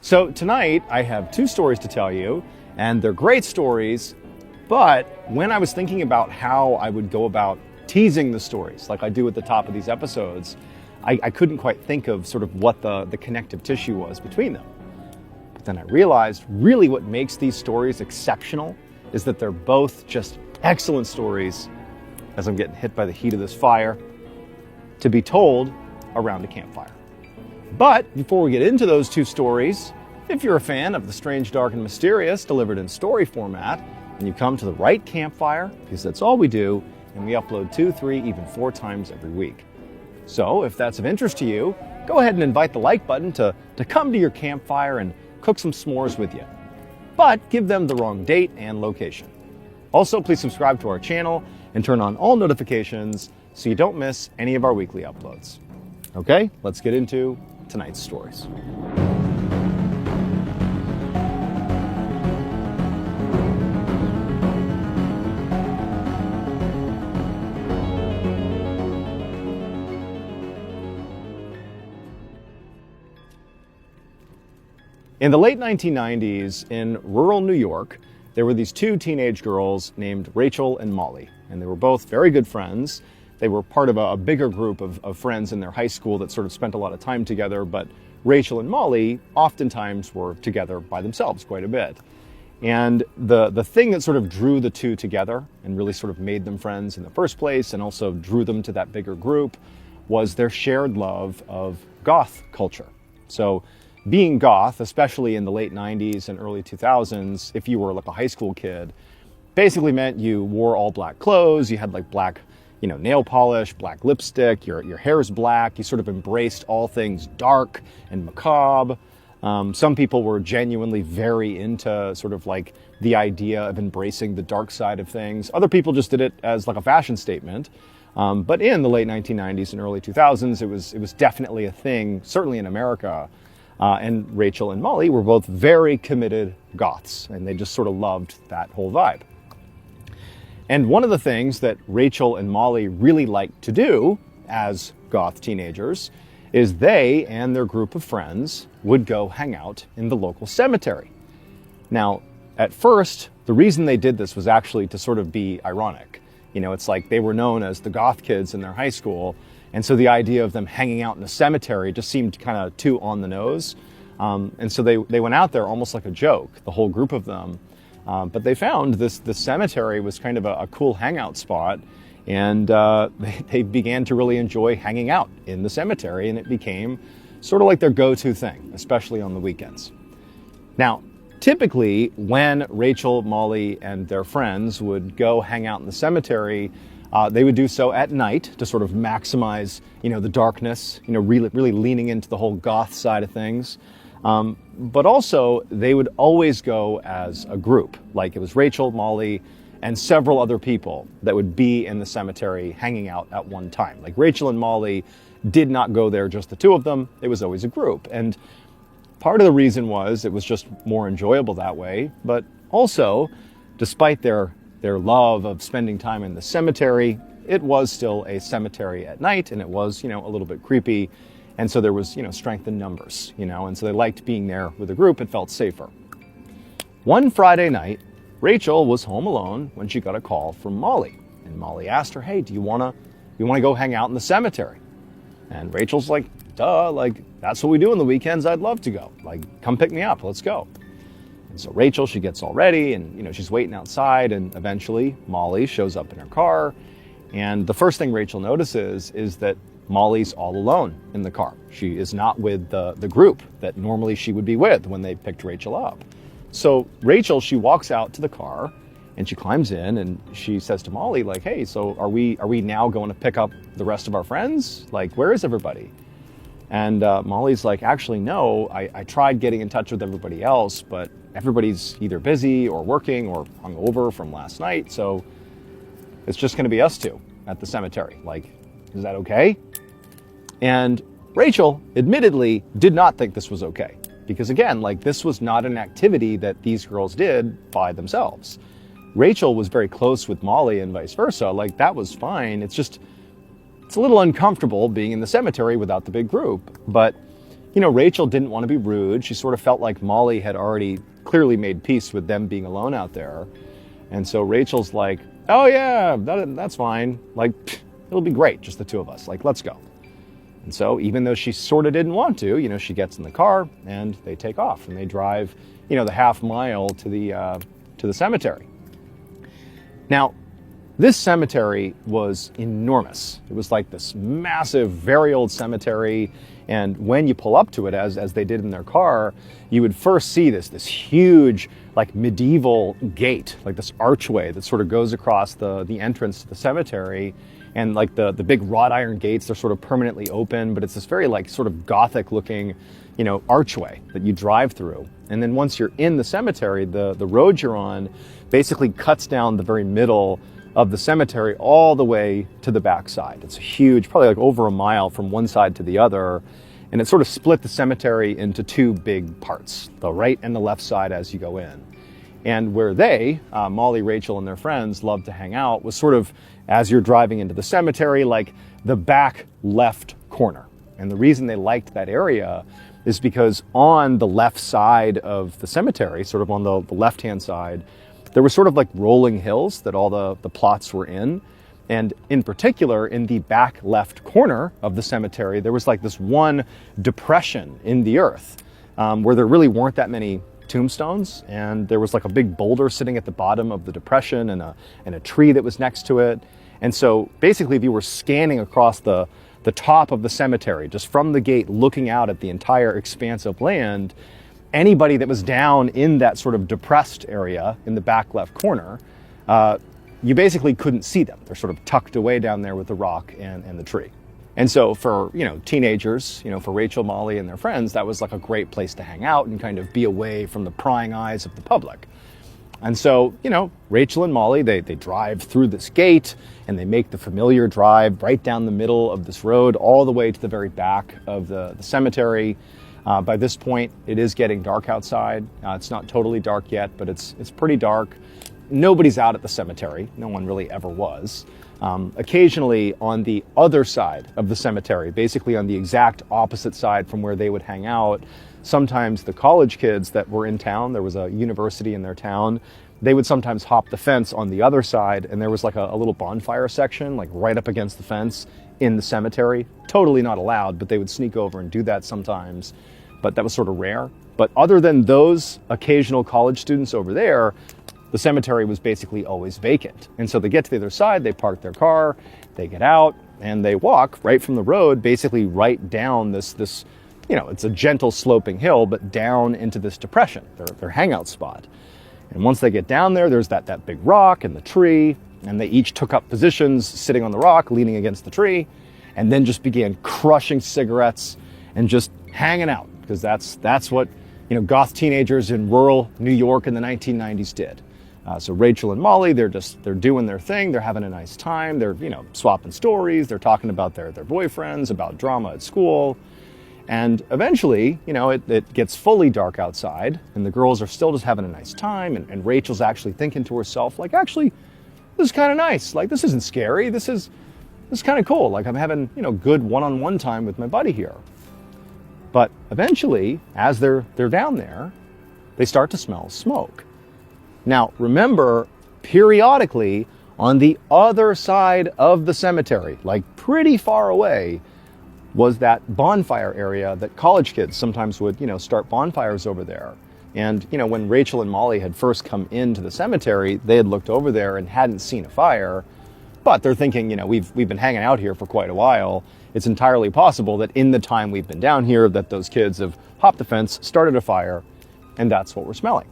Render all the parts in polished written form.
So tonight I have two stories to tell you, and they're great stories, but when I was thinking about how I would go about teasing the stories like I do at the top of these episodes, I couldn't quite think of sort of what the connective tissue was between them. But then I realized really what makes these stories exceptional is that they're both just excellent stories, as I'm getting hit by the heat of this fire, to be told around a campfire. But before we get into those two stories, if you're a fan of the strange, dark, and mysterious delivered in story format, then you come to the right campfire, because that's all we do, and we upload 2, 3, even 4 times every week. So if that's of interest to you, go ahead and invite the like button to come to your campfire and cook some s'mores with you. But give them the wrong date and location. Also, please subscribe to our channel and turn on all notifications so you don't miss any of our weekly uploads. Okay, let's get into tonight's stories. In the late 1990s, in rural New York, there were these two teenage girls named Rachel and Molly, and they were both very good friends. They were part of a bigger group of friends in their high school that sort of spent a lot of time together, but Rachel and Molly oftentimes were together by themselves quite a bit. And the thing that sort of drew the two together and really sort of made them friends in the first place and also drew them to that bigger group was their shared love of goth culture. So being goth, especially in the late 90s and early 2000s, if you were like a high school kid, basically meant you wore all black clothes, you had like black, nail polish, black lipstick, your hair's black, you sort of embraced all things dark and macabre. Some people were genuinely very into sort of like the idea of embracing the dark side of things. Other people just did it as like a fashion statement. But in the late 1990s and early 2000s, it was definitely a thing, certainly in America. And Rachel and Molly were both very committed goths, and they just sort of loved that whole vibe. And one of the things that Rachel and Molly really liked to do as goth teenagers is they and their group of friends would go hang out in the local cemetery. Now, at first, the reason they did this was actually to sort of be ironic. It's like they were known as the goth kids in their high school, and so the idea of them hanging out in a cemetery just seemed kind of too on the nose. And so they went out there almost like a joke, the whole group of them. But they found the cemetery was kind of a cool hangout spot, and they began to really enjoy hanging out in the cemetery, and it became sort of like their go-to thing, especially on the weekends. Now, typically when Rachel, Molly, and their friends would go hang out in the cemetery, they would do so at night to sort of maximize, the darkness, really leaning into the whole goth side of things. But also, they would always go as a group. Like it was Rachel, Molly, and several other people that would be in the cemetery hanging out at one time. Like Rachel and Molly did not go there just the two of them. It was always a group. And part of the reason was it was just more enjoyable that way. But also, despite their love of spending time in the cemetery, it was still a cemetery at night, and it was, a little bit creepy. And so there was, strength in numbers, and so they liked being there with a group. It felt safer. One Friday night, Rachel was home alone when she got a call from Molly. And Molly asked her, hey, do you want to go hang out in the cemetery? And Rachel's like, duh, like, that's what we do on the weekends. I'd love to go. Like, come pick me up. Let's go. And so Rachel, she gets all ready, and, she's waiting outside, and eventually Molly shows up in her car. And the first thing Rachel notices is that Molly's all alone in the car. She is not with the group that normally she would be with when they picked Rachel up. So Rachel, she walks out to the car and she climbs in and she says to Molly, like, hey, so are we now going to pick up the rest of our friends? Like, where is everybody? And Molly's like, actually, no, I tried getting in touch with everybody else, but everybody's either busy or working or hungover from last night. So it's just going to be us two at the cemetery. Like, is that okay? And Rachel admittedly did not think this was okay. Because again, like, this was not an activity that these girls did by themselves. Rachel was very close with Molly and vice versa. Like, that was fine. It's a little uncomfortable being in the cemetery without the big group. But, Rachel didn't want to be rude. She sort of felt like Molly had already clearly made peace with them being alone out there. And so Rachel's like, oh yeah, that's fine. Like, it'll be great, just the two of us. Like, let's go. And so even though she sort of didn't want to, she gets in the car and they take off and they drive, the half mile to the cemetery. Now, this cemetery was enormous. It was like this massive, very old cemetery. And when you pull up to it, as they did in their car, you would first see this huge, like medieval gate, like this archway that sort of goes across the entrance to the cemetery. And like the big wrought iron gates, they're sort of permanently open, but it's this very like sort of Gothic looking, archway that you drive through. And then once you're in the cemetery, the road you're on basically cuts down the very middle of the cemetery all the way to the backside. It's huge, probably like over a mile from one side to the other. And it sort of split the cemetery into two big parts, the right and the left side as you go in. And where they, Molly, Rachel, and their friends loved to hang out was sort of, as you're driving into the cemetery, like the back left corner. And the reason they liked that area is because on the left side of the cemetery, sort of on the left-hand side, there were sort of like rolling hills that all the plots were in. And in particular, in the back left corner of the cemetery, there was like this one depression in the earth where there really weren't that many tombstones. And there was like a big boulder sitting at the bottom of the depression and a tree that was next to it. And so basically, if you were scanning across the top of the cemetery, just from the gate, looking out at the entire expanse of land, anybody that was down in that sort of depressed area in the back left corner, you basically couldn't see them. They're sort of tucked away down there with the rock and the tree. And so for, teenagers, for Rachel, Molly, and their friends, that was like a great place to hang out and kind of be away from the prying eyes of the public. And so, Rachel and Molly, they drive through this gate and they make the familiar drive right down the middle of this road all the way to the very back of the cemetery. By this point, it is getting dark outside. It's not totally dark yet, but it's pretty dark. Nobody's out at the cemetery. No one really ever was. Occasionally on the other side of the cemetery, basically on the exact opposite side from where they would hang out, sometimes the college kids that were in town, there was a university in their town, they would sometimes hop the fence on the other side, and there was like a little bonfire section, like right up against the fence in the cemetery. Totally not allowed, but they would sneak over and do that sometimes. But that was sort of rare. But other than those occasional college students over there, the cemetery was basically always vacant. And so they get to the other side, they park their car, they get out, and they walk right from the road, basically right down this it's a gentle sloping hill, but down into this depression, their hangout spot. And once they get down there, there's that big rock and the tree, and they each took up positions sitting on the rock, leaning against the tree, and then just began crushing cigarettes and just hanging out, because that's what goth teenagers in rural New York in the 1990s did. So Rachel and Molly, they're doing their thing, they're having a nice time, they're swapping stories, they're talking about their boyfriends, about drama at school. And eventually, it gets fully dark outside, and the girls are still just having a nice time, and Rachel's actually thinking to herself, like, actually, this is kind of nice. Like, this isn't scary. This is kind of cool. Like, I'm having, good one-on-one time with my buddy here. But eventually, as they're down there, they start to smell smoke. Now, remember, periodically, on the other side of the cemetery, like pretty far away, was that bonfire area that college kids sometimes would, start bonfires over there. And, when Rachel and Molly had first come into the cemetery, they had looked over there and hadn't seen a fire. But they're thinking, we've been hanging out here for quite a while. It's entirely possible that in the time we've been down here, that those kids have hopped the fence, started a fire, and that's what we're smelling.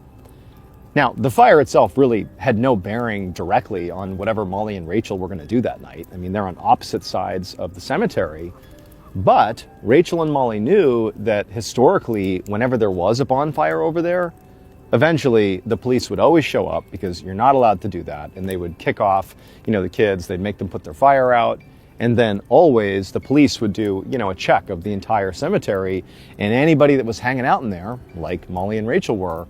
Now, the fire itself really had no bearing directly on whatever Molly and Rachel were going to do that night. I mean, they're on opposite sides of the cemetery. But Rachel and Molly knew that historically, whenever there was a bonfire over there, eventually the police would always show up, because you're not allowed to do that. And they would kick off, the kids, they'd make them put their fire out. And then always the police would do, a check of the entire cemetery. And anybody that was hanging out in there, like Molly and Rachel were,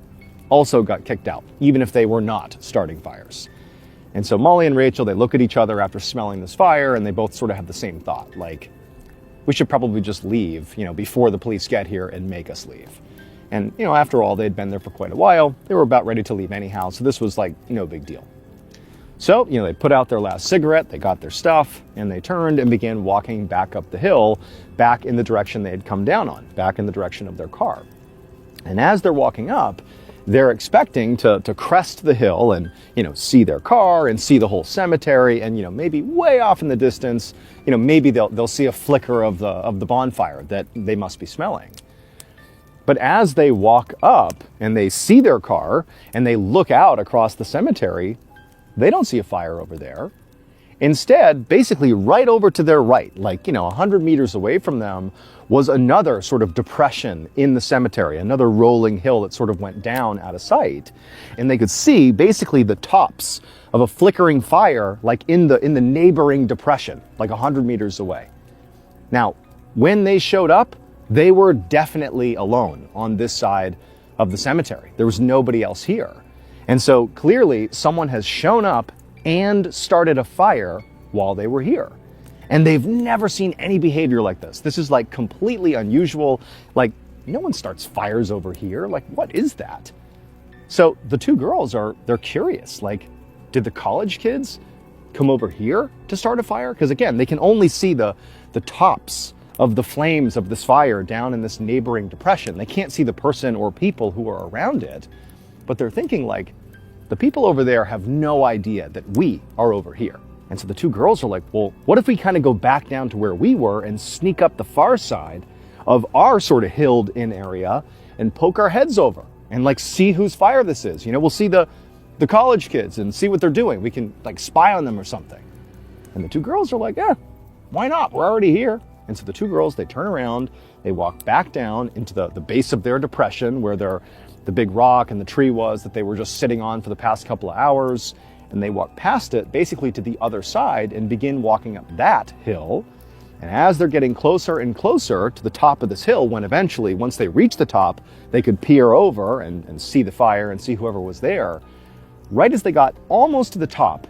also got kicked out, even if they were not starting fires. And so Molly and Rachel, they look at each other after smelling this fire, and they both sort of have the same thought, like, we should probably just leave, before the police get here and make us leave. And, after all, they'd been there for quite a while. They were about ready to leave anyhow, so this was like no big deal. So, they put out their last cigarette, they got their stuff, and they turned and began walking back up the hill, back in the direction they had come down on, back in the direction of their car. And as they're walking up, they're expecting to crest the hill and, see their car and see the whole cemetery and, maybe way off in the distance, maybe they'll see a flicker of the bonfire that they must be smelling. But as they walk up and they see their car and they look out across the cemetery, they don't see a fire over there. Instead, basically right over to their right, 100 meters away from them, was another sort of depression in the cemetery, another rolling hill that sort of went down out of sight. And they could see basically the tops of a flickering fire in the neighboring depression, 100 meters away. Now, when they showed up, they were definitely alone on this side of the cemetery. There was nobody else here. And so clearly someone has shown up and started a fire while they were here. And they've never seen any behavior like this. This is completely unusual. No one starts fires over here. What is that? So the two girls they're curious. Did the college kids come over here to start a fire? Because again, they can only see the tops of the flames of this fire down in this neighboring depression. They can't see the person or people who are around it, but they're thinking the people over there have no idea that we are over here. And so the two girls are like, well, what if we kind of go back down to where we were and sneak up the far side of our sort of hilled in area and poke our heads over and see whose fire this is. We'll see the college kids and see what they're doing. We can spy on them or something. And the two girls are like, yeah, why not? We're already here. And so the two girls, they turn around, they walk back down into the base of their depression where the big rock and the tree was that they were just sitting on for the past couple of hours. And they walk past it basically to the other side and begin walking up that hill. And as they're getting closer and closer to the top of this hill, when eventually, once they reach the top, they could peer over and see the fire and see whoever was there. Right as they got almost to the top,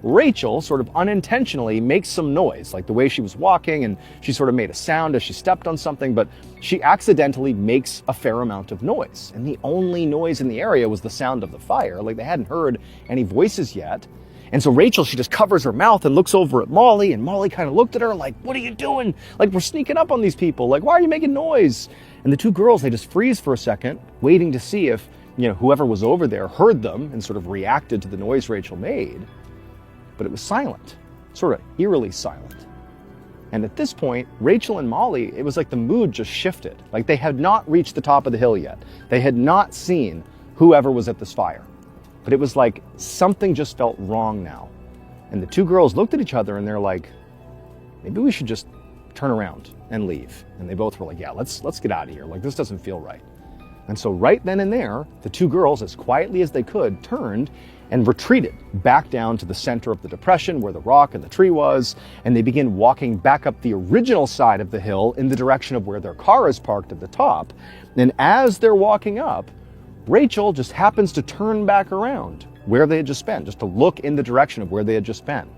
Rachel sort of unintentionally makes some noise, the way she was walking, and she sort of made a sound as she stepped on something, but she accidentally makes a fair amount of noise. And the only noise in the area was the sound of the fire. They hadn't heard any voices yet. And so Rachel, she just covers her mouth and looks over at Molly, and Molly kind of looked at her what are you doing? We're sneaking up on these people. Why are you making noise? And the two girls, they just freeze for a second, waiting to see if, whoever was over there heard them and sort of reacted to the noise Rachel made. But it was silent, sort of eerily silent. And at this point, Rachel and Molly, it was the mood just shifted. They had not reached the top of the hill yet. They had not seen whoever was at this fire. But it was something just felt wrong now. And the two girls looked at each other and they're like, maybe we should just turn around and leave. And they both were like, yeah, let's get out of here. This doesn't feel right. And so right then and there, the two girls, as quietly as they could, turned and retreated back down to the center of the depression where the rock and the tree was, and they begin walking back up the original side of the hill in the direction of where their car is parked at the top. And as they're walking up, Rachel just happens to turn back around where they had just been, just to look in the direction of where they had just been.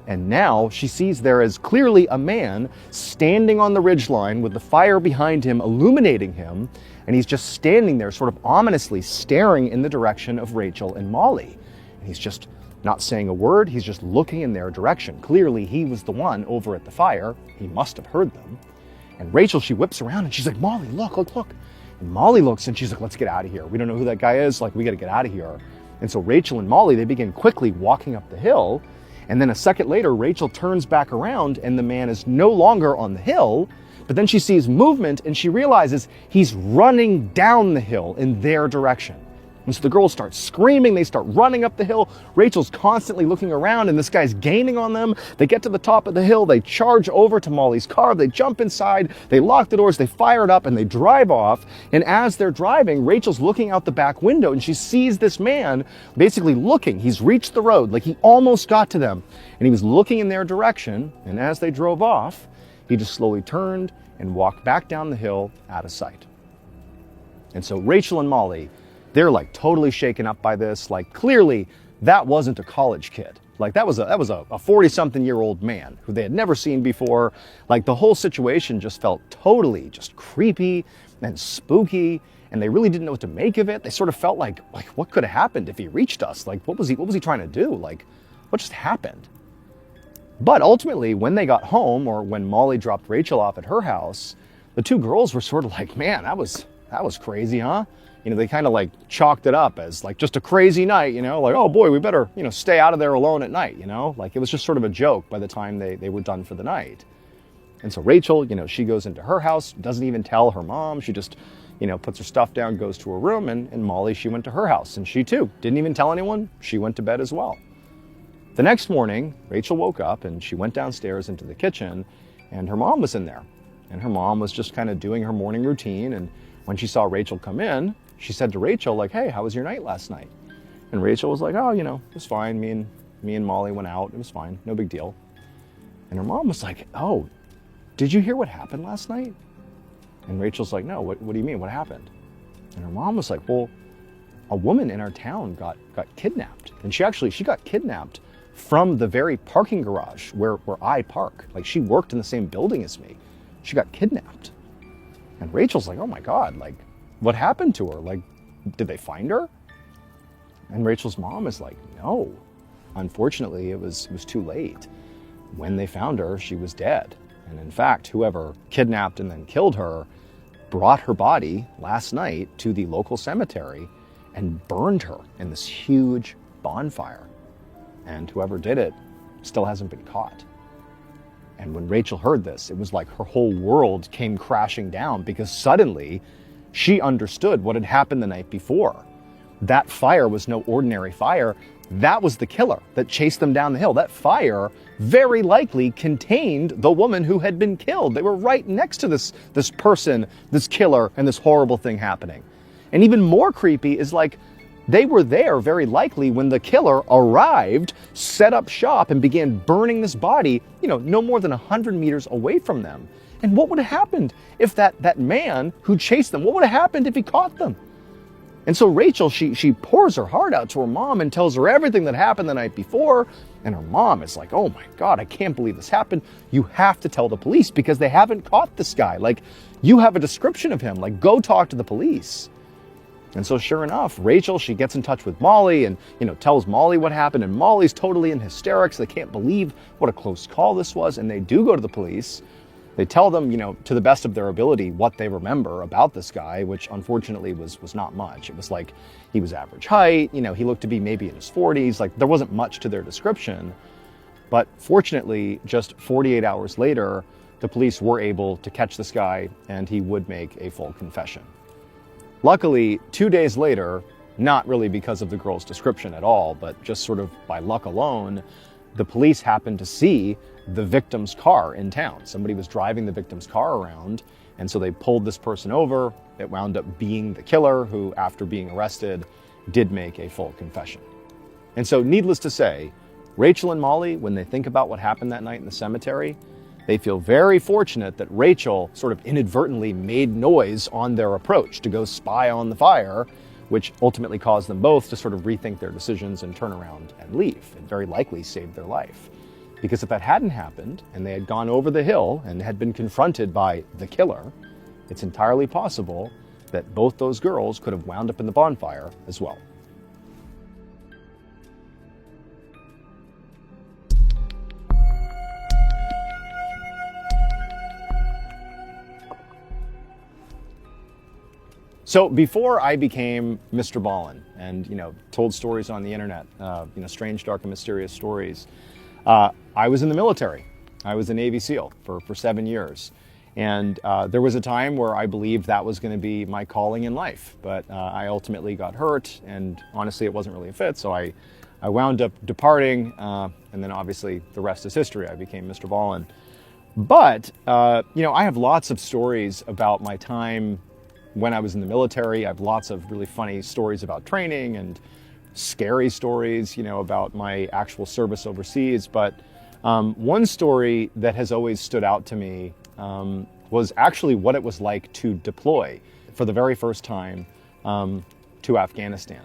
And now she sees there is clearly a man standing on the ridgeline with the fire behind him, illuminating him, and he's just standing there sort of ominously staring in the direction of Rachel and Molly. And he's just not saying a word, he's just looking in their direction. Clearly he was the one over at the fire. He must have heard them. And Rachel, she whips around and she's like, Molly, look. And Molly looks and she's like, let's get out of here. We don't know who that guy is, we gotta get out of here. And so Rachel and Molly, they begin quickly walking up the hill. And then a second later, Rachel turns back around and the man is no longer on the hill, but then she sees movement and she realizes he's running down the hill in their direction. And so the girls start screaming, they start running up the hill. Rachel's constantly looking around and this guy's gaining on them. They get to the top of the hill, they charge over to Molly's car, they jump inside, they lock the doors, they fire it up and they drive off. And as they're driving, Rachel's looking out the back window and she sees this man basically looking. He's reached the road, he almost got to them. And he was looking in their direction, and as they drove off, he just slowly turned and walked back down the hill out of sight. And so Rachel and Molly, they're totally shaken up by this. Clearly that wasn't a college kid. Like that was a 40-something-year-old man who they had never seen before. Like the whole situation just felt totally just creepy and spooky, and they really didn't know what to make of it. They sort of felt like what could have happened if he reached us? Like what was he trying to do? Like what just happened? But ultimately, when they got home, or when Molly dropped Rachel off at her house, the two girls were sort of like, man, that was crazy, huh? You know, they kind of like chalked it up as like just a crazy night, you know, like, oh boy, we better, you know, stay out of there alone at night, you know, like it was just sort of a joke by the time they were done for the night. And so Rachel, you know, she goes into her house, doesn't even tell her mom. She just, you know, puts her stuff down, goes to her room, and Molly, she went to her house, and she too didn't even tell anyone. She went to bed as well. The next morning, Rachel woke up and she went downstairs into the kitchen, and her mom was in there. And her mom was just kind of doing her morning routine, and when she saw Rachel come in, she said to Rachel, like, hey, how was your night last night? And Rachel was like, oh, you know, it was fine. Me and Molly went out. It was fine. No big deal. And her mom was like, oh, did you hear what happened last night? And Rachel's like, no, what do you mean? What happened? And her mom was like, well, a woman in our town got kidnapped. And she got kidnapped from the very parking garage where I park. Like she worked in the same building as me. She got kidnapped. And Rachel's like, oh my God, like, what happened to her? Like, did they find her? And Rachel's mom is like, no. Unfortunately, it was too late. When they found her, she was dead. And in fact, whoever kidnapped and then killed her brought her body last night to the local cemetery and burned her in this huge bonfire. And whoever did it still hasn't been caught. And when Rachel heard this, it was like her whole world came crashing down, because suddenly she understood what had happened the night before. That fire was no ordinary fire. That was the killer that chased them down the hill. That fire very likely contained the woman who had been killed. They were right next to this person, this killer, and this horrible thing happening. And even more creepy is like, they were there very likely when the killer arrived, set up shop, and began burning this body, you know, no more than 100 meters away from them. And what would have happened if that man who chased them, what would have happened if he caught them? And so Rachel, she pours her heart out to her mom and tells her everything that happened the night before. And her mom is like, oh my God, I can't believe this happened. You have to tell the police because they haven't caught this guy. Like, you have a description of him. Like, go talk to the police. And so sure enough, Rachel, she gets in touch with Molly and, you know, tells Molly what happened. And Molly's totally in hysterics. They can't believe what a close call this was. And they do go to the police. They tell them, you know, to the best of their ability, what they remember about this guy, which unfortunately was not much. It was like he was average height, you know, he looked to be maybe in his 40s. Like, there wasn't much to their description. But fortunately, just 48 hours later, the police were able to catch this guy, and he would make a full confession. Luckily, 2 days later, not really because of the girl's description at all, but just sort of by luck alone, the police happened to see the victim's car in town. Somebody was driving the victim's car around, and so they pulled this person over. It wound up being the killer, who, after being arrested, did make a full confession. And so, needless to say, Rachel and Molly, when they think about what happened that night in the cemetery, they feel very fortunate that Rachel sort of inadvertently made noise on their approach to go spy on the fire, which ultimately caused them both to sort of rethink their decisions and turn around and leave. It very likely saved their life. Because if that hadn't happened, and they had gone over the hill and had been confronted by the killer, it's entirely possible that both those girls could have wound up in the bonfire as well. So before I became MrBallen and, you know, told stories on the internet, you know, strange, dark, and mysterious stories, I was in the military. I was a Navy SEAL for 7 years. And there was a time where I believed that was going to be my calling in life. But I ultimately got hurt, and honestly, it wasn't really a fit. So I wound up departing, and then obviously the rest is history. I became MrBallen. But, you know, I have lots of stories about my time when I was in the military. I have lots of really funny stories about training and scary stories, you know, about my actual service overseas. But one story that has always stood out to me was actually what it was like to deploy for the very first time to Afghanistan.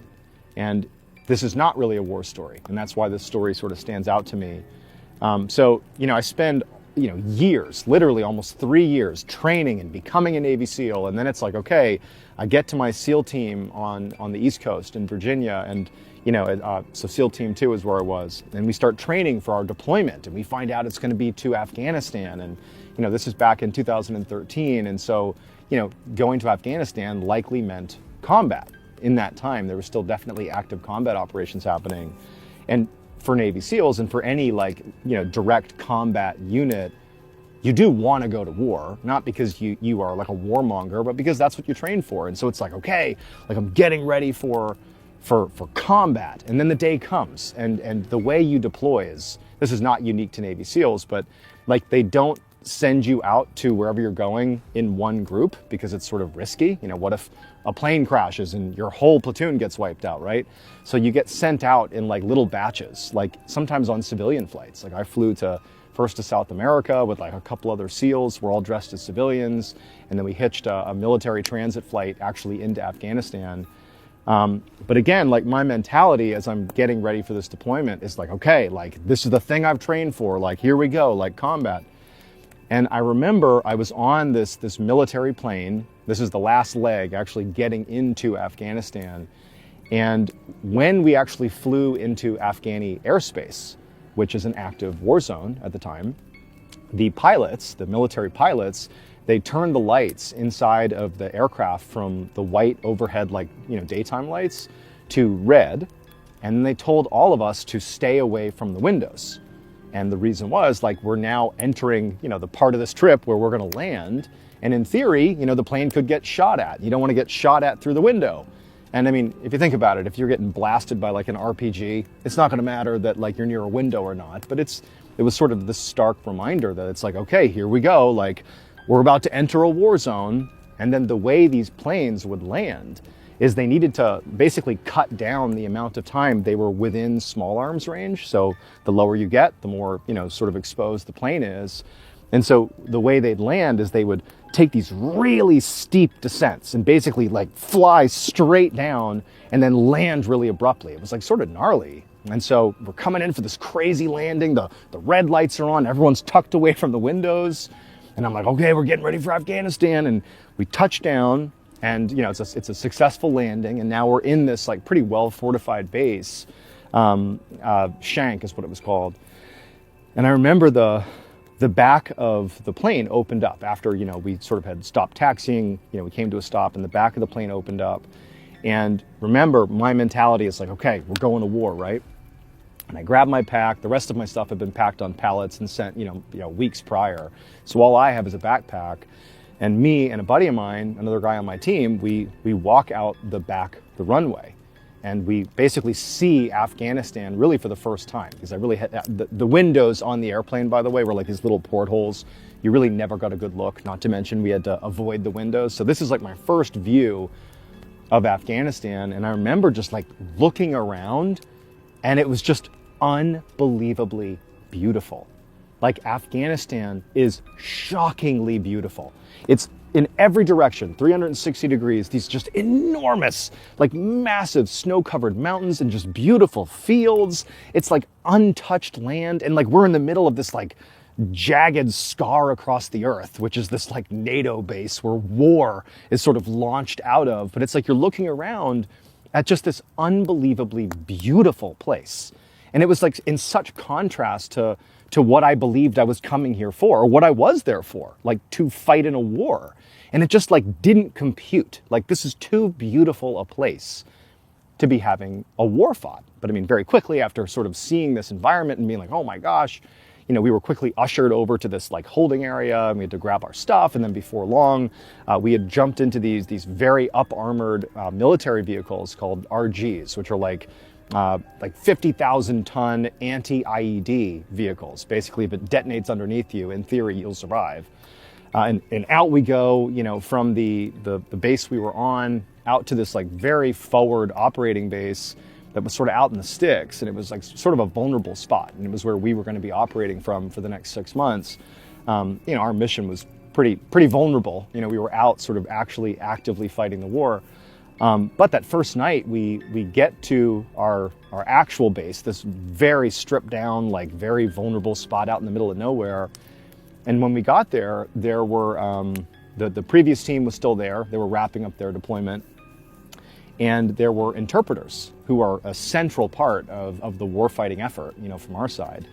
And this is not really a war story. And that's why this story sort of stands out to me. So, I spend, years, literally almost 3 years training and becoming a Navy SEAL. And then it's like, okay, I get to my SEAL team on the East Coast in Virginia. And, so SEAL Team 2 is where I was. And we start training for our deployment. And we find out it's going to be to Afghanistan. And, this is back in 2013. And so, going to Afghanistan likely meant combat. In that time, there was still definitely active combat operations happening. And for Navy SEALs and for any direct combat unit, you do want to go to war, not because you are like a warmonger, but because that's what you train for. And so it's like, okay, like I'm getting ready for combat. And then the day comes, and the way you deploy this is not unique to Navy SEALs, but like they don't send you out to wherever you're going in one group because it's sort of risky. What if a plane crashes and your whole platoon gets wiped out, right? So you get sent out in like little batches, like sometimes on civilian flights. Like I flew first to South America with like a couple other SEALs. We're all dressed as civilians. And then we hitched a military transit flight actually into Afghanistan. But again, like my mentality as I'm getting ready for this deployment is like, okay, like this is the thing I've trained for. Like, here we go, like combat. And I remember I was on this military plane. This is the last leg actually getting into Afghanistan. And when we actually flew into Afghani airspace, which is an active war zone at the time, the pilots, the military pilots, they turned the lights inside of the aircraft from the white overhead, daytime lights to red. And they told all of us to stay away from the windows. And the reason was, like, we're now entering, the part of this trip where we're going to land. And in theory, the plane could get shot at. You don't want to get shot at through the window. And I mean, if you think about it, if you're getting blasted by like an RPG, it's not going to matter that like you're near a window or not. But it was sort of this stark reminder that it's like, okay, here we go. Like, we're about to enter a war zone. And then the way these planes would land is they needed to basically cut down the amount of time they were within small arms range. So the lower you get, the more, sort of exposed the plane is. And so the way they'd land is they would take these really steep descents and basically like fly straight down and then land really abruptly. It was like sort of gnarly. And so we're coming in for this crazy landing. The red lights are on. Everyone's tucked away from the windows. And I'm like, okay, we're getting ready for Afghanistan. And we touch down. And it's a successful landing, and now we're in this like pretty well fortified base. Shank is what it was called. And I remember the back of the plane opened up after we sort of had stopped taxiing. We came to a stop, and the back of the plane opened up. And remember, my mentality is like, okay, we're going to war, right? And I grabbed my pack. The rest of my stuff had been packed on pallets and sent weeks prior. So all I have is a backpack. And me and a buddy of mine, another guy on my team, we walk out the runway, and we basically see Afghanistan really for the first time, because I really had the windows on the airplane, by the way, were like these little portholes. You really never got a good look, not to mention we had to avoid the windows. So this is like my first view of Afghanistan. And I remember just like looking around, and it was just unbelievably beautiful. Like, Afghanistan is shockingly beautiful. It's in every direction, 360 degrees, these just enormous, like massive snow-covered mountains and just beautiful fields. It's like untouched land. And like we're in the middle of this like jagged scar across the earth, which is this like NATO base where war is sort of launched out of. But it's like you're looking around at just this unbelievably beautiful place. And it was like in such contrast to what I believed I was coming here for, or what I was there for, like to fight in a war. And it just like didn't compute. Like, this is too beautiful a place to be having a war fought. But I mean, very quickly after sort of seeing this environment and being like, oh my gosh, we were quickly ushered over to this like holding area, and we had to grab our stuff. And then before long, we had jumped into these very up-armored military vehicles called RGs, which are like 50,000 ton anti-IED vehicles. Basically, if it detonates underneath you, in theory, you'll survive. And out we go, from the base we were on out to this like very forward operating base that was sort of out in the sticks. And it was like sort of a vulnerable spot. And it was where we were going to be operating from for the next 6 months. Our mission was pretty vulnerable. We were out sort of actually actively fighting the war. But that first night, we get to our actual base, this very stripped down, like very vulnerable spot out in the middle of nowhere. And when we got there, there were, the previous team was still there. They were wrapping up their deployment. And there were interpreters who are a central part of the warfighting effort, from our side.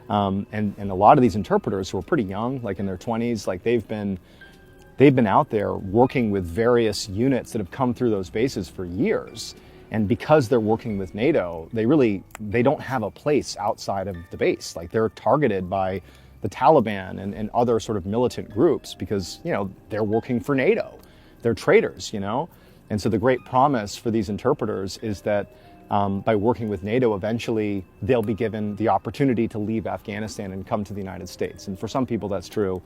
And a lot of these interpreters who are pretty young, like in their 20s, like they've been out there working with various units that have come through those bases for years. And because they're working with NATO, they don't have a place outside of the base. Like they're targeted by the Taliban and other sort of militant groups because, they're working for NATO. They're traitors, And so the great promise for these interpreters is that by working with NATO, eventually they'll be given the opportunity to leave Afghanistan and come to the United States. And for some people that's true.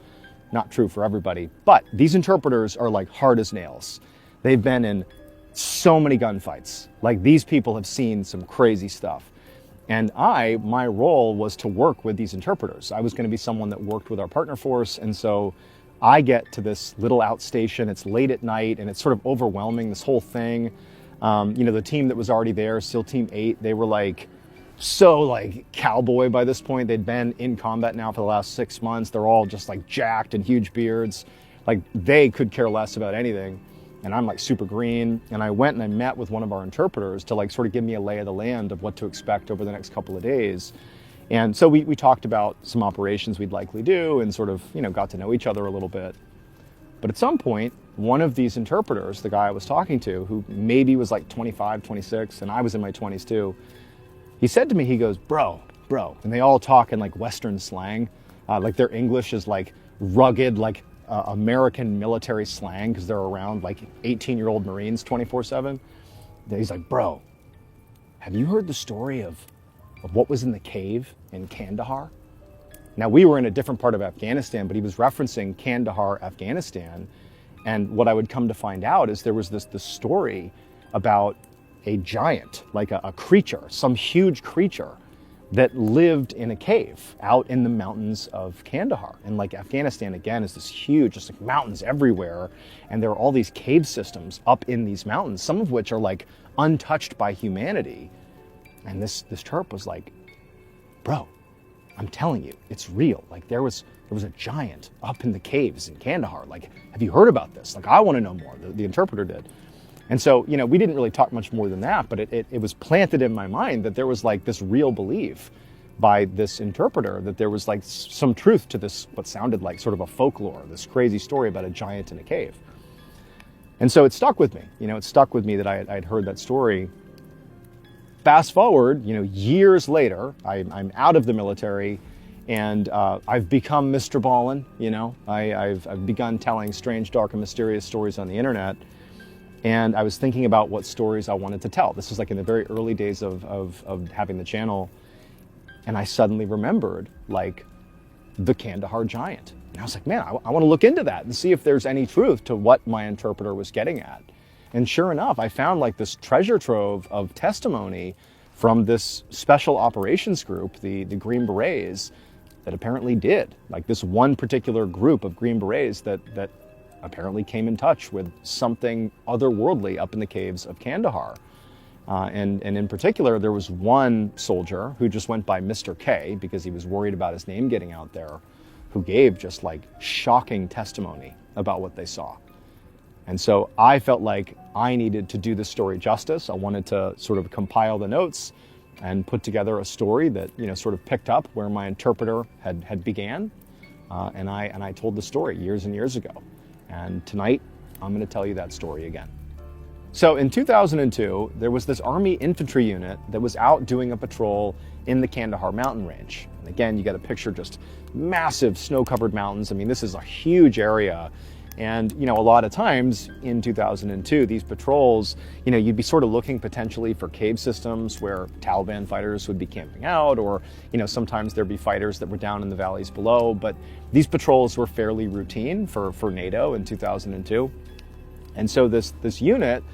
Not true for everybody, but these interpreters are like hard as nails. They've been in so many gunfights. Like these people have seen some crazy stuff. And my role was to work with these interpreters. I was going to be someone that worked with our partner force. And so I get to this little outstation. It's late at night and it's sort of overwhelming, this whole thing. The team that was already there, SEAL Team 8, they were like, cowboy by this point. They'd been in combat now for the last 6 months. They're all just like jacked and huge beards. Like they could care less about anything. And I'm like super green. And I went and I met with one of our interpreters to like sort of give me a lay of the land of what to expect over the next couple of days. And so we talked about some operations we'd likely do and sort of, got to know each other a little bit. But at some point, one of these interpreters, the guy I was talking to, who maybe was like 25, 26, and I was in my 20s too, he said to me, he goes, bro, and they all talk in like Western slang. Like their English is like rugged, like American military slang because they're around like 18-year-old Marines 24/7. He's like, bro, have you heard the story of what was in the cave in Kandahar? Now we were in a different part of Afghanistan, but he was referencing Kandahar, Afghanistan. And what I would come to find out is there was this story about a giant, like a creature, some huge creature that lived in a cave out in the mountains of Kandahar. And like Afghanistan, again, is this huge, just like mountains everywhere. And there are all these cave systems up in these mountains, some of which are like untouched by humanity. And this Terp was like, bro, I'm telling you, it's real. Like there was a giant up in the caves in Kandahar. Like, have you heard about this? Like, I want to know more. The interpreter did. And so, we didn't really talk much more than that, but it was planted in my mind that there was like this real belief by this interpreter that there was like some truth to this, what sounded like sort of a folklore, this crazy story about a giant in a cave. And so it stuck with me. It stuck with me that I'd heard that story. Fast forward, years later, I'm out of the military and I've become MrBallen. I've begun telling strange, dark, and mysterious stories on the internet. And I was thinking about what stories I wanted to tell. This was like in the very early days of having the channel. And I suddenly remembered like the Kandahar giant. And I was like, man, I want to look into that and see if there's any truth to what my interpreter was getting at. And sure enough, I found like this treasure trove of testimony from this special operations group, the Green Berets, that apparently did. Like this one particular group of Green Berets that apparently came in touch with something otherworldly up in the caves of Kandahar. And in particular, there was one soldier who just went by Mr. K because he was worried about his name getting out there, who gave just like shocking testimony about what they saw. And so I felt like I needed to do this story justice. I wanted to sort of compile the notes and put together a story that, sort of picked up where my interpreter had began. And I told the story years and years ago. And tonight, I'm going to tell you that story again. So in 2002, there was this Army infantry unit that was out doing a patrol in the Kandahar mountain range. And again, you got a picture, just massive snow-covered mountains. I mean, this is a huge area. And, a lot of times in 2002, these patrols, you'd be sort of looking potentially for cave systems where Taliban fighters would be camping out, or, sometimes there'd be fighters that were down in the valleys below. But these patrols were fairly routine for NATO in 2002. And so this unit,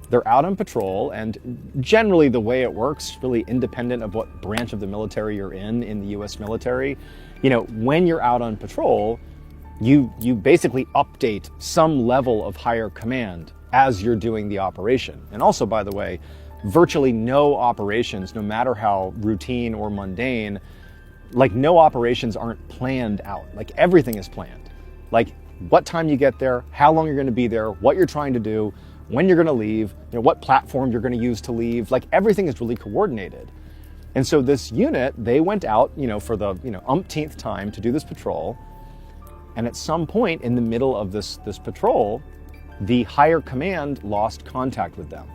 they're out on patrol, and generally the way it works, really independent of what branch of the military you're in the US military, when you're out on patrol, you basically update some level of higher command as you're doing the operation. And also, by the way, virtually no operations, no matter how routine or mundane, like no operations aren't planned out. Like everything is planned. Like what time you get there, how long you're going to be there, what you're trying to do, when you're going to leave, what platform you're going to use to leave. Like everything is really coordinated. And so this unit, they went out, for the, umpteenth time to do this patrol. And at some point in the middle of this patrol, the higher command lost contact with them.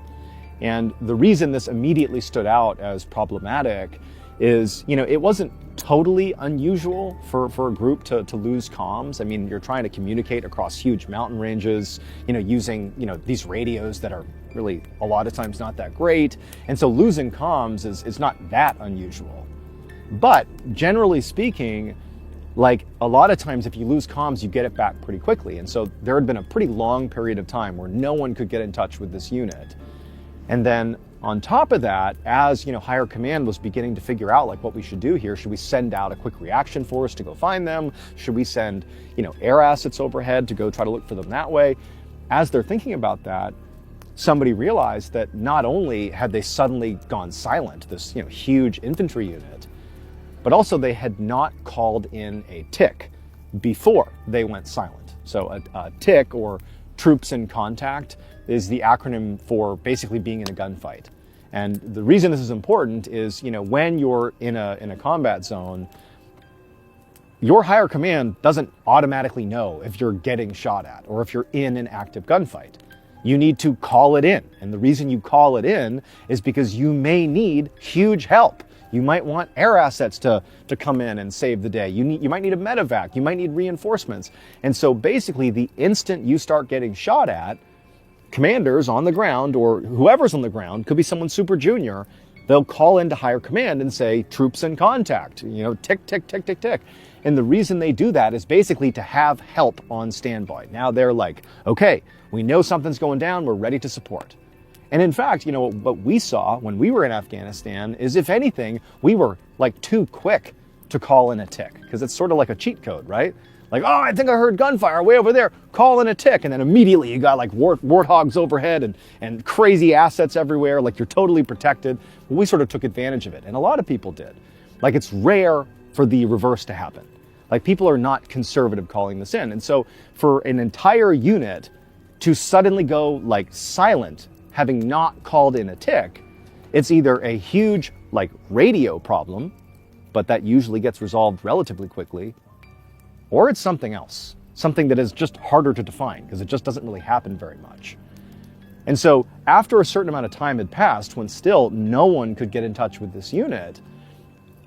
And the reason this immediately stood out as problematic is, it wasn't totally unusual for a group to lose comms. I mean, you're trying to communicate across huge mountain ranges, using, these radios that are really a lot of times not that great. And so losing comms is not that unusual. But generally speaking, like a lot of times if you lose comms, you get it back pretty quickly. And so there had been a pretty long period of time where no one could get in touch with this unit. And then on top of that, as higher command was beginning to figure out like what we should do here, should we send out a quick reaction force to go find them? Should we send, air assets overhead to go try to look for them that way? As they're thinking about that, somebody realized that not only had they suddenly gone silent, this huge infantry unit, but also they had not called in a TIC before they went silent. So a TIC, or Troops in Contact, is the acronym for basically being in a gunfight. And the reason this is important is, when you're in a combat zone, your higher command doesn't automatically know if you're getting shot at or if you're in an active gunfight. You need to call it in. And the reason you call it in is because you may need huge help. You might want air assets to come in and save the day. You might need a medevac. You might need reinforcements. And so basically the instant you start getting shot at, commanders on the ground, or whoever's on the ground, could be someone super junior, they'll call into higher command and say, troops in contact, tick, tick, tick, tick, tick. And the reason they do that is basically to have help on standby. Now they're like, okay, we know something's going down, we're ready to support. And in fact, what we saw when we were in Afghanistan is, if anything, we were like too quick to call in a TIC, because it's sort of like a cheat code, right? Like, oh, I think I heard gunfire way over there, call in a TIC. And then immediately you got like warthogs overhead and crazy assets everywhere, like you're totally protected. Well, we sort of took advantage of it, and a lot of people did. Like, it's rare for the reverse to happen. Like, people are not conservative calling this in. And so for an entire unit to suddenly go like silent, having not called in a TIC, it's either a huge like radio problem, but that usually gets resolved relatively quickly, or it's something else, something that is just harder to define because it just doesn't really happen very much. And so after a certain amount of time had passed, when still no one could get in touch with this unit,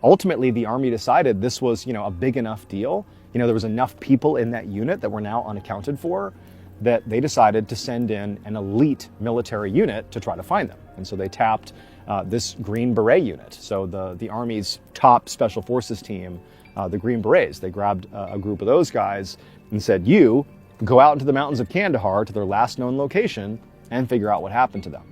ultimately the Army decided this was, a big enough deal. There was enough people in that unit that were now unaccounted for, that they decided to send in an elite military unit to try to find them. And so they tapped this Green Beret unit. So the Army's top special forces team, the Green Berets, they grabbed a group of those guys and said, you go out into the mountains of Kandahar to their last known location and figure out what happened to them.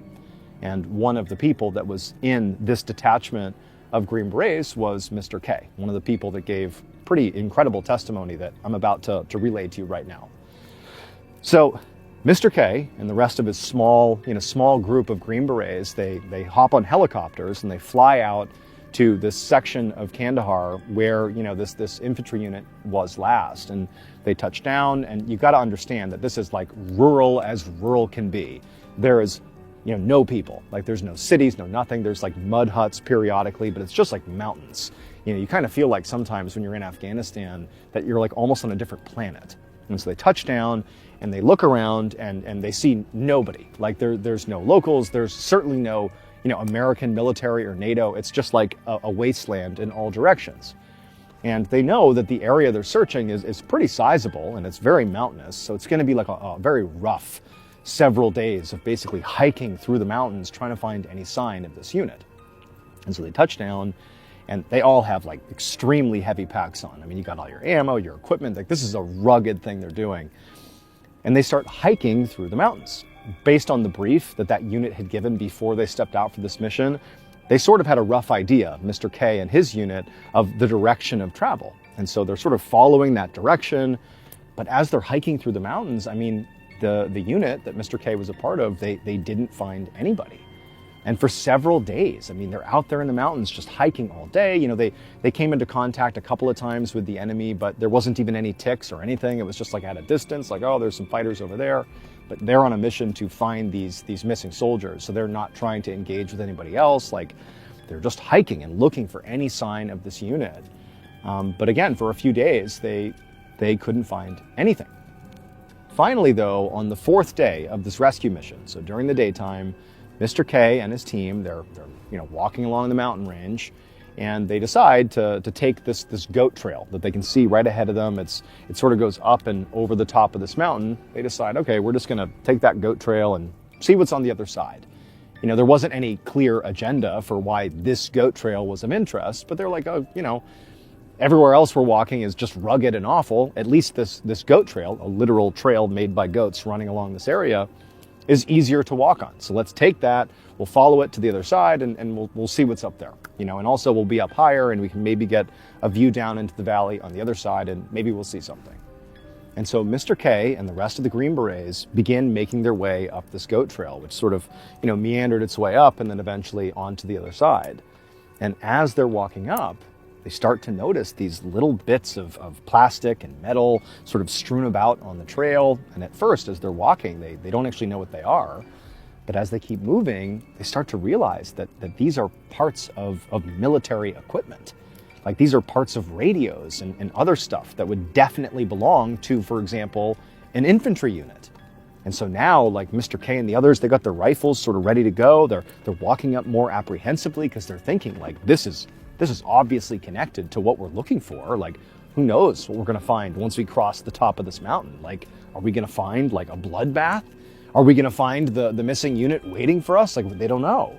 And one of the people that was in this detachment of Green Berets was Mr. K, one of the people that gave pretty incredible testimony that I'm about to relay to you right now. So Mr. K and the rest of his small group of Green Berets, they hop on helicopters and they fly out to this section of Kandahar where, this infantry unit was last. And they touch down, and you've got to understand that this is like rural as rural can be. There is, no people. Like, there's no cities, no nothing. There's like mud huts periodically, but it's just like mountains. You kind of feel like sometimes when you're in Afghanistan that you're like almost on a different planet. And so they touch down and they look around and they see nobody. Like there's no locals. There's certainly no, American military or NATO. It's just like a wasteland in all directions. And they know that the area they're searching is pretty sizable and it's very mountainous. So it's going to be like a very rough several days of basically hiking through the mountains trying to find any sign of this unit. And so they touch down, and they all have like extremely heavy packs on. I mean, you got all your ammo, your equipment. Like, this is a rugged thing they're doing. And they start hiking through the mountains. Based on the brief that unit had given before they stepped out for this mission, they sort of had a rough idea, Mr. K and his unit, of the direction of travel. And so they're sort of following that direction. But as they're hiking through the mountains, I mean, the unit that Mr. K was a part of, they didn't find anybody. And for several days, I mean, they're out there in the mountains just hiking all day. You know, they came into contact a couple of times with the enemy, but there wasn't even any ticks or anything. It was just like at a distance, like, oh, there's some fighters over there. But they're on a mission to find these missing soldiers. So they're not trying to engage with anybody else. Like, they're just hiking and looking for any sign of this unit. But again, for a few days, they couldn't find anything. Finally, though, on the 4th day of this rescue mission, so during the daytime, Mr. K and his team, they're walking along the mountain range, and they decide to take this goat trail that they can see right ahead of them. It sort of goes up and over the top of this mountain. They decide, okay, we're just going to take that goat trail and see what's on the other side. You know, there wasn't any clear agenda for why this goat trail was of interest, but they're like, oh, you know, everywhere else we're walking is just rugged and awful. At least this goat trail, a literal trail made by goats running along this area, is easier to walk on. So let's take that, we'll follow it to the other side, and we'll see what's up there. You know, and also we'll be up higher and we can maybe get a view down into the valley on the other side, and maybe we'll see something. And so Mr. K and the rest of the Green Berets begin making their way up this goat trail, which sort of, you know, meandered its way up and then eventually onto the other side. And as they're walking up, they start to notice these little bits of plastic and metal sort of strewn about on the trail. And at first, as they're walking, they don't actually know what they are. But as they keep moving, they start to realize that these are parts of military equipment. Like, these are parts of radios and other stuff that would definitely belong to, for example, an infantry unit. And so now, like, Mr. K and the others, they got their rifles sort of ready to go. They're walking up more apprehensively because they're thinking, like, this is obviously connected to what we're looking for. Like, who knows what we're going to find once we cross the top of this mountain? Like, are we going to find, like, a bloodbath? Are we going to find the missing unit waiting for us? Like, they don't know.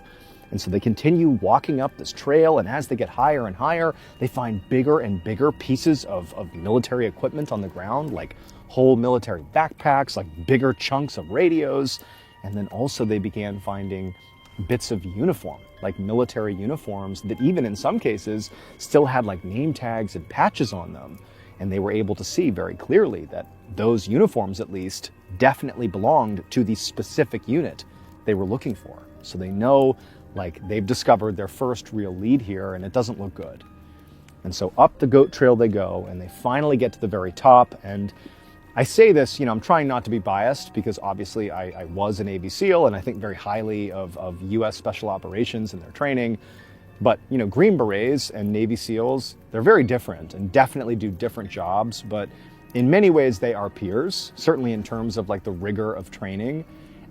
And so they continue walking up this trail, and as they get higher and higher, they find bigger and bigger pieces of military equipment on the ground, like whole military backpacks, like bigger chunks of radios. And then also they began finding bits of uniform, like military uniforms that even in some cases still had like name tags and patches on them. And they were able to see very clearly that those uniforms, at least, definitely belonged to the specific unit they were looking for. So they know, like, they've discovered their first real lead here, and it doesn't look good. And so up the goat trail they go, and they finally get to the very top. And I say this, you know, I'm trying not to be biased because obviously I was a Navy SEAL and I think very highly of U.S. Special Operations and their training. But, you know, Green Berets and Navy SEALs, they're very different and definitely do different jobs. But in many ways, they are peers, certainly in terms of like the rigor of training.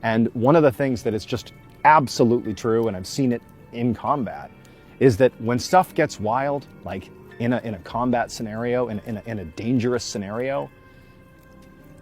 And one of the things that is just absolutely true, and I've seen it in combat, is that when stuff gets wild, like in a combat scenario, in a dangerous scenario,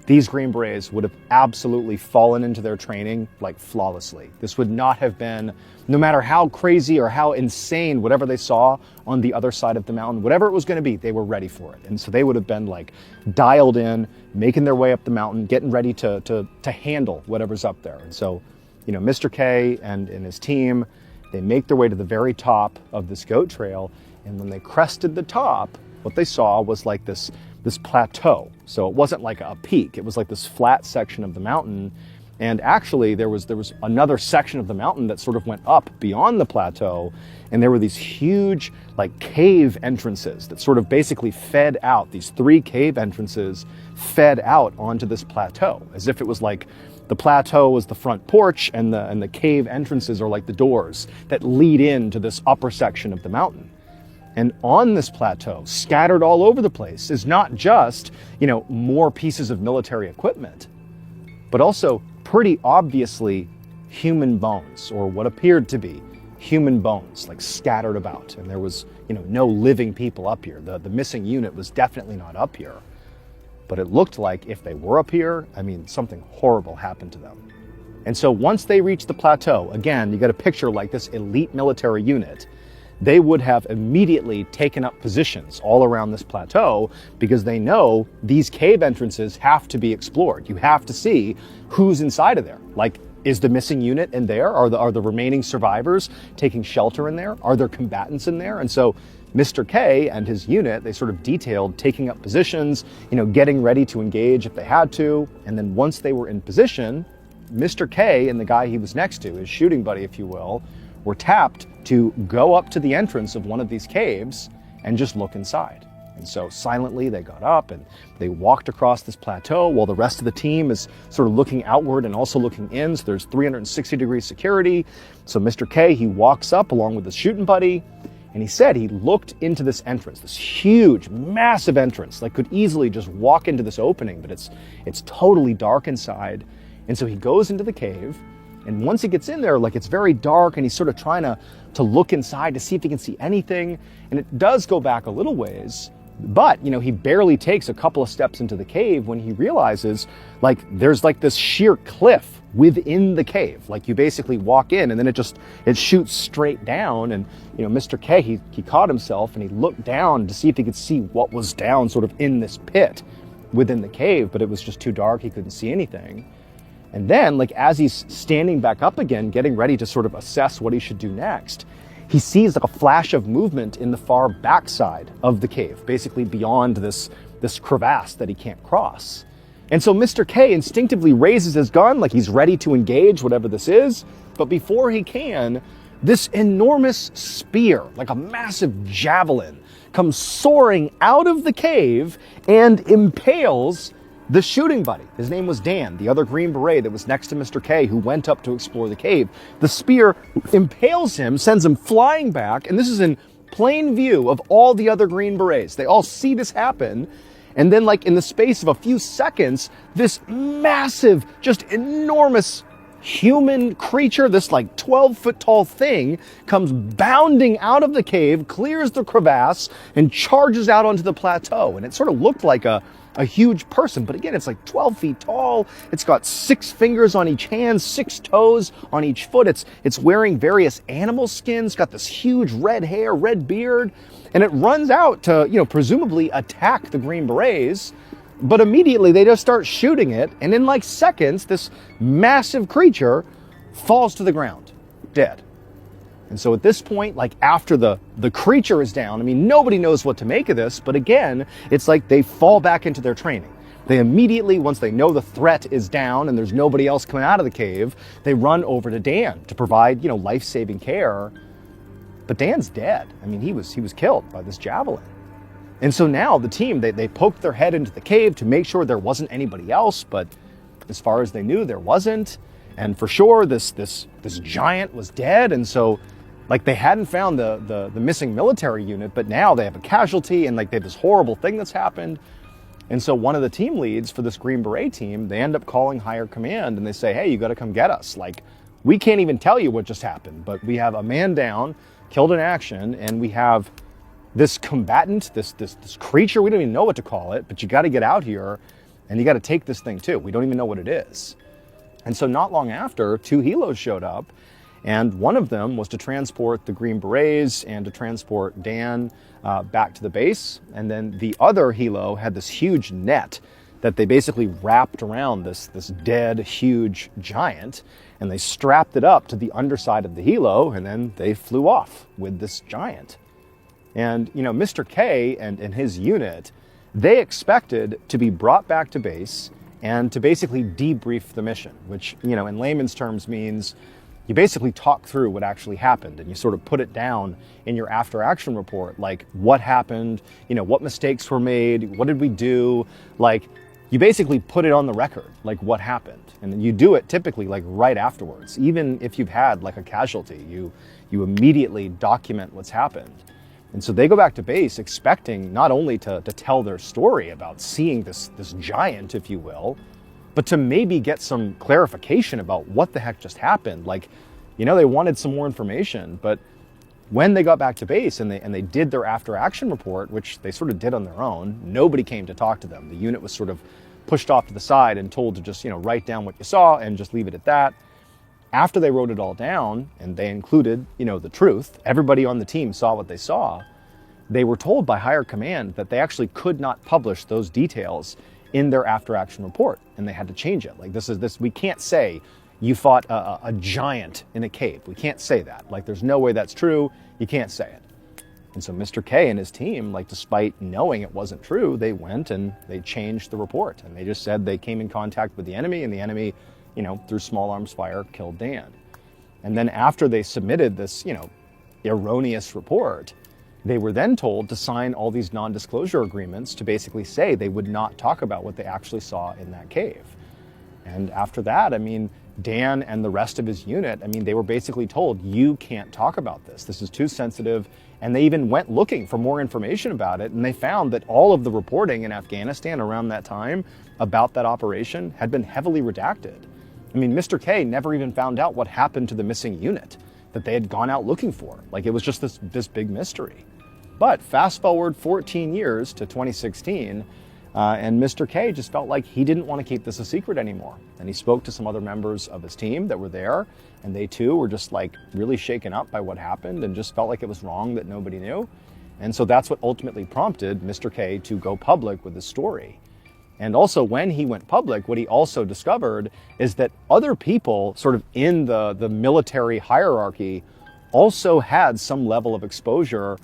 these Green Berets would have absolutely fallen into their training like flawlessly. This would not have been, no matter how crazy or how insane whatever they saw on the other side of the mountain, whatever it was going to be, they were ready for it. And so they would have been like dialed in, making their way up the mountain, getting ready to handle whatever's up there. And so, you know, Mr. K and his team, they make their way to the very top of this goat trail. And when they crested the top, what they saw was like this plateau. So it wasn't like a peak, it was like this flat section of the mountain. And actually there was another section of the mountain that sort of went up beyond the plateau, and there were these huge like cave entrances that sort of basically fed out. These 3 cave entrances fed out onto this plateau, as if it was like the plateau was the front porch and the cave entrances are like the doors that lead into this upper section of the mountain. And on this plateau, scattered all over the place, is not just, you know, more pieces of military equipment, but also pretty obviously human bones, or what appeared to be human bones, like scattered about. And there was, you know, no living people up here. The missing unit was definitely not up here. But it looked like if they were up here, I mean, something horrible happened to them. And so once they reached the plateau, again, you got a picture like this elite military unit, they would have immediately taken up positions all around this plateau because they know these cave entrances have to be explored. You have to see who's inside of there. Like, is the missing unit in there? Are the remaining survivors taking shelter in there? Are there combatants in there? And so Mr. K and his unit, they sort of detailed taking up positions, getting ready to engage if they had to. And then once they were in position, Mr. K and the guy he was next to, his shooting buddy, if you will, were tapped to go up to the entrance of one of these caves and just look inside. And so silently they got up and they walked across this plateau while the rest of the team is sort of looking outward and also looking in. So there's 360-degree security. So Mr. K, he walks up along with his shooting buddy, and he said he looked into this entrance, this huge, massive entrance, like could easily just walk into this opening, but it's totally dark inside. And so he goes into the cave, and once he gets in there, like it's very dark, and he's sort of trying to look inside to see if he can see anything. And it does go back a little ways, but he barely takes a couple of steps into the cave when he realizes like there's like this sheer cliff within the cave. Like you basically walk in and then it shoots straight down. And Mr. K, he caught himself and he looked down to see if he could see what was down sort of in this pit within the cave, but it was just too dark, he couldn't see anything. And then, like as he's standing back up again, getting ready to sort of assess what he should do next, he sees like a flash of movement in the far backside of the cave, basically beyond this crevasse that he can't cross. And so Mr. K instinctively raises his gun like he's ready to engage whatever this is, but before he can, this enormous spear, like a massive javelin, comes soaring out of the cave and impales the shooting buddy. His name was Dan, the other Green Beret that was next to Mr. K, who went up to explore the cave. The spear impales him, sends him flying back, and this is in plain view of all the other Green Berets. They all see this happen, and then like in the space of a few seconds, this massive, just enormous human creature, this like 12-foot tall thing, comes bounding out of the cave, clears the crevasse, and charges out onto the plateau. And it sort of looked like a huge person, but again, it's like 12 feet tall. It's got 6 fingers on each hand, 6 toes on each foot. It's wearing various animal skins, got this huge red hair, red beard, and it runs out to, presumably attack the Green Berets. But immediately they just start shooting it, and in like seconds, this massive creature falls to the ground, dead. And so at this point, like after the creature is down, I mean, nobody knows what to make of this, but again, it's like they fall back into their training. They immediately, once they know the threat is down and there's nobody else coming out of the cave, they run over to Dan to provide, life-saving care. But Dan's dead. I mean, he was killed by this javelin. And so now the team, they poked their head into the cave to make sure there wasn't anybody else, but as far as they knew, there wasn't. And for sure, this giant was dead, and so like they hadn't found the missing military unit, but now they have a casualty and like they have this horrible thing that's happened. And so one of the team leads for this Green Beret team, they end up calling higher command and they say, hey, you got to come get us. Like we can't even tell you what just happened, but we have a man down, killed in action, and we have this combatant, this creature, we don't even know what to call it, but you got to get out here and you got to take this thing too. We don't even know what it is. And so not long after, 2 helos showed up, and one of them was to transport the Green Berets and to transport Dan back to the base. And then the other helo had this huge net that they basically wrapped around this dead, huge giant, and they strapped it up to the underside of the helo, and then they flew off with this giant. And, Mr. K and his unit, they expected to be brought back to base and to basically debrief the mission, which, in layman's terms means you basically talk through what actually happened and you sort of put it down in your after action report, like what happened, what mistakes were made, what did we do, like you basically put it on the record, like what happened. And you do it typically like right afterwards. Even if you've had like a casualty, you immediately document what's happened. And so they go back to base expecting not only to tell their story about seeing this giant, if you will, but to maybe get some clarification about what the heck just happened. Like, they wanted some more information, but when they got back to base and they did their after action report, which they sort of did on their own, nobody came to talk to them. The unit was sort of pushed off to the side and told to just, write down what you saw and just leave it at that. After they wrote it all down and they included, the truth, everybody on the team saw what they saw, they were told by higher command that they actually could not publish those details in their after action report, and they had to change it. Like we can't say you fought a giant in a cave. We can't say that. Like there's no way that's true. You can't say it. And so Mr. K and his team, like, despite knowing it wasn't true, they went and they changed the report. And they just said they came in contact with the enemy, and the enemy, through small arms fire, killed Dan. And then after they submitted this, erroneous report, they were then told to sign all these non-disclosure agreements to basically say they would not talk about what they actually saw in that cave. And after that, Dan and the rest of his unit, they were basically told, you can't talk about this. This is too sensitive. And they even went looking for more information about it. And they found that all of the reporting in Afghanistan around that time about that operation had been heavily redacted. Mr. K never even found out what happened to the missing unit that they had gone out looking for. Like, it was just this big mystery. But fast forward 14 years to 2016, and Mr. K just felt like he didn't want to keep this a secret anymore. And he spoke to some other members of his team that were there, and they too were just like really shaken up by what happened and just felt like it was wrong that nobody knew. And so that's what ultimately prompted Mr. K to go public with his story. And also when he went public, what he also discovered is that other people sort of in the military hierarchy also had some level of exposure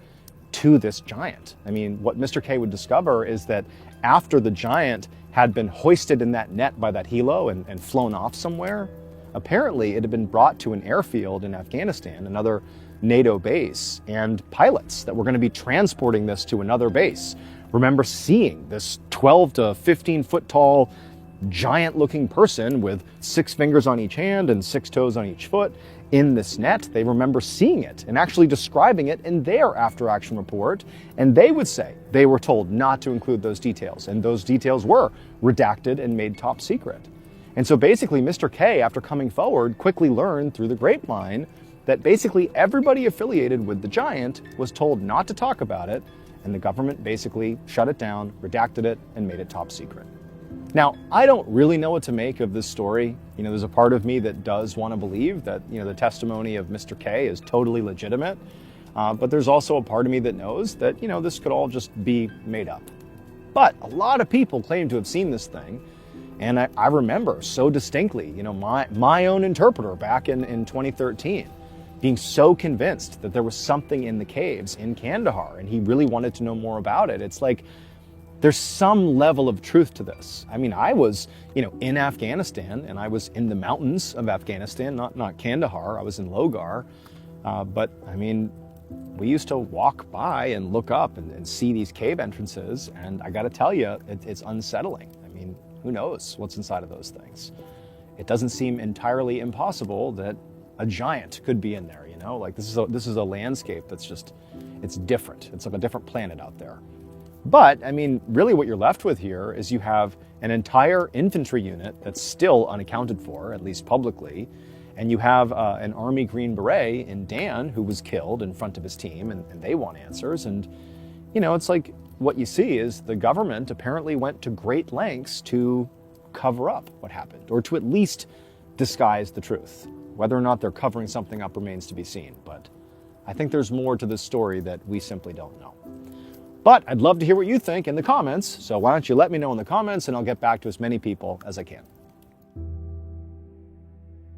to this giant. What Mr. K would discover is that after the giant had been hoisted in that net by that helo and flown off somewhere, apparently it had been brought to an airfield in Afghanistan, another NATO base, and pilots that were going to be transporting this to another base remember seeing this 12 to 15 foot tall giant looking person with 6 fingers on each hand and 6 toes on each foot in this net. They remember seeing it and actually describing it in their after action report. And they would say they were told not to include those details. And those details were redacted and made top secret. And so basically Mr. K, after coming forward, quickly learned through the grapevine that basically everybody affiliated with the giant was told not to talk about it. And the government basically shut it down, redacted it, and made it top secret. Now, I don't really know what to make of this story. There's a part of me that does want to believe that, the testimony of Mr. K is totally legitimate. But there's also a part of me that knows that, this could all just be made up. But a lot of people claim to have seen this thing. And I remember so distinctly, my own interpreter back in 2013 being so convinced that there was something in the caves in Kandahar, and he really wanted to know more about it. It's like, there's some level of truth to this. I was, in Afghanistan, and I was in the mountains of Afghanistan, not Kandahar. I was in Logar. But we used to walk by and look up and see these cave entrances, and I got to tell you, it's unsettling. Who knows what's inside of those things? It doesn't seem entirely impossible that a giant could be in there. Like this is a landscape that's just, it's different. It's like a different planet out there. But, really what you're left with here is you have an entire infantry unit that's still unaccounted for, at least publicly, and you have an Army Green Beret in Dan who was killed in front of his team, and they want answers. And, it's like what you see is the government apparently went to great lengths to cover up what happened, or to at least disguise the truth. Whether or not they're covering something up remains to be seen, but I think there's more to this story that we simply don't know. But I'd love to hear what you think in the comments, so why don't you let me know in the comments and I'll get back to as many people as I can.